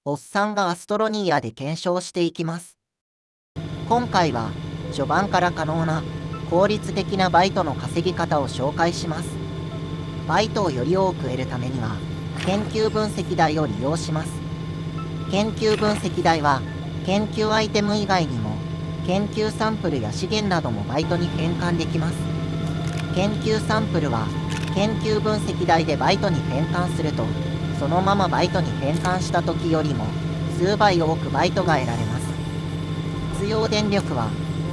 おっさんがアストロニーアで検証していきます。今回は序盤から可能な効率的なバイトの稼ぎ方を紹介します。バイトをより多く得るためには研究分析台を利用します。研究分析台は研究アイテム以外にも研究サンプルや資源などもバイトに変換できます。研究サンプルは研究分析台でバイトに変換すると、そのままバイトに変換した時よりも数倍多くバイトが得られます。必要電力は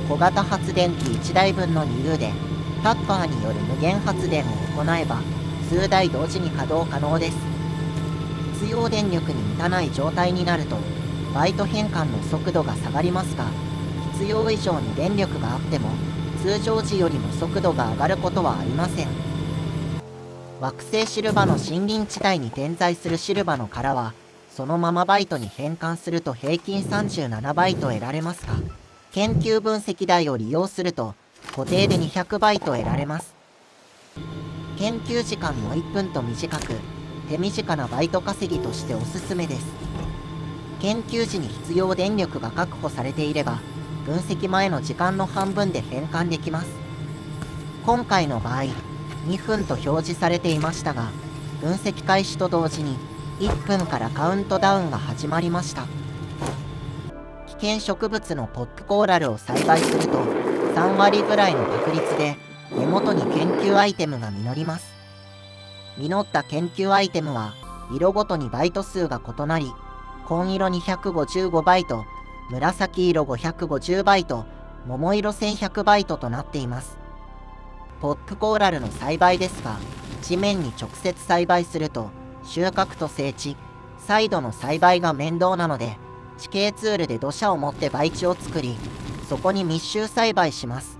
小型発電機1台分の2Uで、タッカーによる無限発電を行えば数台同時に稼働可能です。必要電力に満たない状態になるとバイト変換の速度が下がりますが、必要以上に電力があっても通常時よりも速度が上がることはありません。惑星シルバの森林地帯に点在するシルバの殻はそのままバイトに変換すると平均37バイト得られますが、研究分析台を利用すると固定で200バイト得られます。研究時間も1分と短く、手短なバイト稼ぎとしておすすめです。研究時に必要電力が確保されていれば、分析前の時間の半分で変換できます。今回の場合、2分と表示されていましたが、分析開始と同時に1分からカウントダウンが始まりました。危険植物のポップコーラルを栽培すると、3割ぐらいの確率で根元に研究アイテムが実ります。実った研究アイテムは色ごとにバイト数が異なり、紺色255バイト、紫色550バイト、桃色1100バイトとなっています。ポップコーラルの栽培ですが、地面に直接栽培すると収穫と整地、再度の栽培が面倒なので、地形ツールで土砂を持って培地を作り、そこに密集栽培します。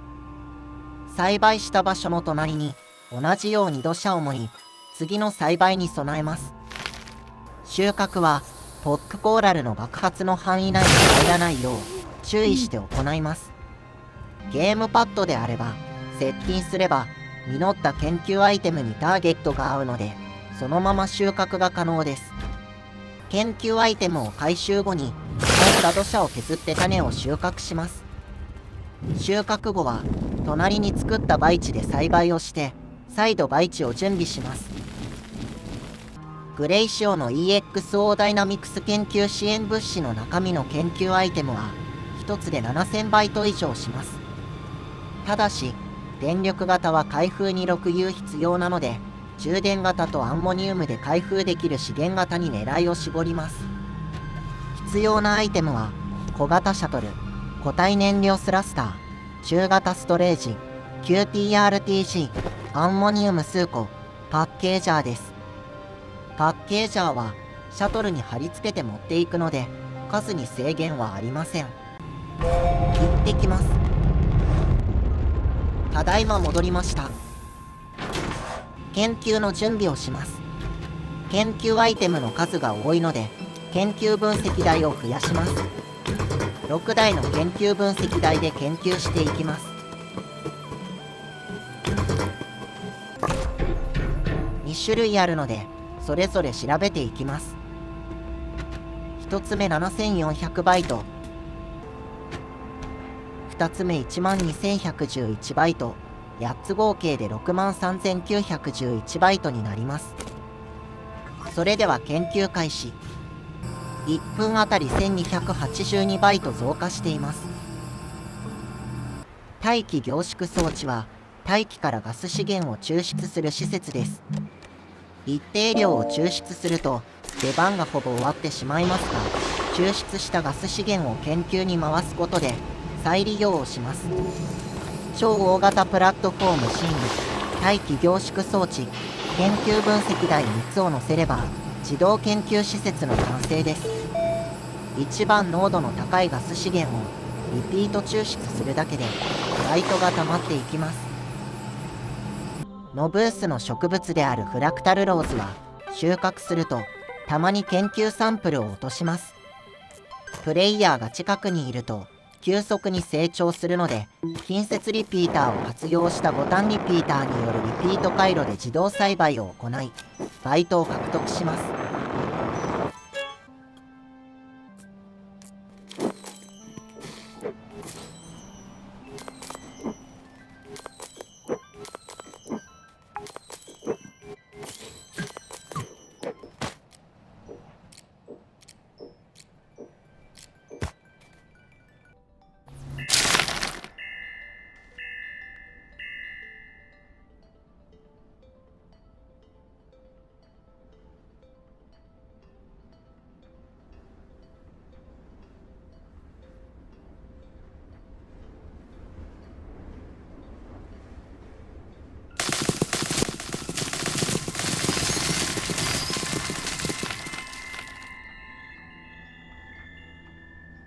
栽培した場所の隣に同じように土砂を盛り、次の栽培に備えます。収穫はポップコーラルの爆発の範囲内に入らないよう注意して行います。ゲームパッドであれば接近すれば実った研究アイテムにターゲットが合うので、そのまま収穫が可能です。研究アイテムを回収後に積んだ土砂を削って種を収穫します。収穫後は隣に作った培地で栽培をして再度培地を準備します。グレイシオの EXO ダイナミクス研究支援物資の中身の研究アイテムは1つで7000バイト以上します。ただし電力型は開封に 6U 必要なので、充電型とアンモニウムで開封できる資源型に狙いを絞ります。必要なアイテムは小型シャトル、固体燃料スラスター、中型ストレージ、QTRTG、アンモニウム数個、パッケージャーです。パッケージャーはシャトルに貼り付けて持っていくので、数に制限はありません。行ってきます。ただいま戻りました。研究の準備をします。研究アイテムの数が多いので、研究分析台を増やします。6台の研究分析台で研究していきます。2種類あるので、それぞれ調べていきます。1つ目7400バイト。2つ目12111バイト。8つ合計で63911バイトになります。それでは研究開始。1分あたり1282バイト増加しています。大気凝縮装置は大気からガス資源を抽出する施設です。一定量を抽出すると出番がほぼ終わってしまいますが、抽出したガス資源を研究に回すことで再利用をします。超大型プラットフォームシング、大気凝縮装置、研究分析台3つを載せれば自動研究施設の完成です。一番濃度の高いガス資源をリピート抽出するだけでバイトが溜まっていきます。ノブースの植物であるフラクタルローズは収穫するとたまに研究サンプルを落とします。プレイヤーが近くにいると急速に成長するので、近接リピーターを活用したボタンリピーターによるリピート回路で自動栽培を行い、バイトを獲得します。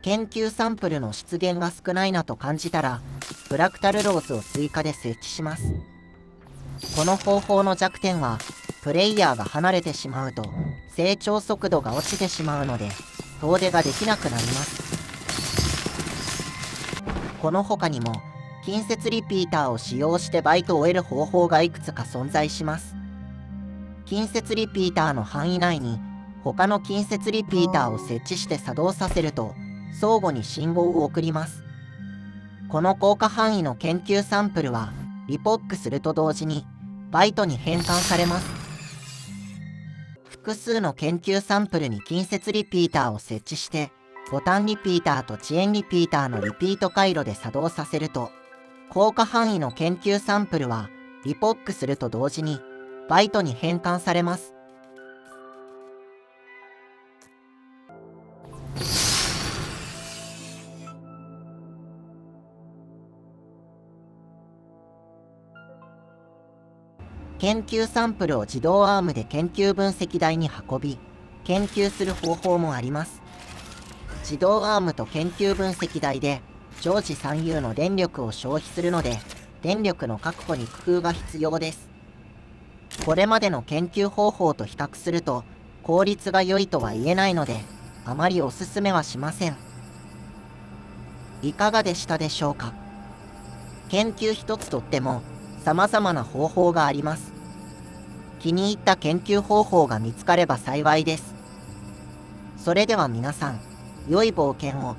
研究サンプルの出現が少ないなと感じたら、フラクタルローズを追加で設置します。この方法の弱点は、プレイヤーが離れてしまうと、成長速度が落ちてしまうので、遠出ができなくなります。この他にも、近接リピーターを使用してバイトを得る方法がいくつか存在します。近接リピーターの範囲内に、他の近接リピーターを設置して作動させると、相互に信号を送ります。この効果範囲の研究サンプルは、リポックすると同時に、バイトに変換されます。複数の研究サンプルに近接リピーターを設置して、ボタンリピーターと遅延リピーターのリピート回路で作動させると、効果範囲の研究サンプルは、リポックすると同時に、バイトに変換されます。研究サンプルを自動アームで研究分析台に運び、研究する方法もあります。自動アームと研究分析台で常時3 U の電力を消費するので、電力の確保に工夫が必要です。これまでの研究方法と比較すると、効率が良いとは言えないので、あまりおすすめはしません。いかがでしたでしょうか。研究一つとっても、様々な方法があります。気に入った研究方法が見つかれば幸いです。それでは皆さん、良い冒険を。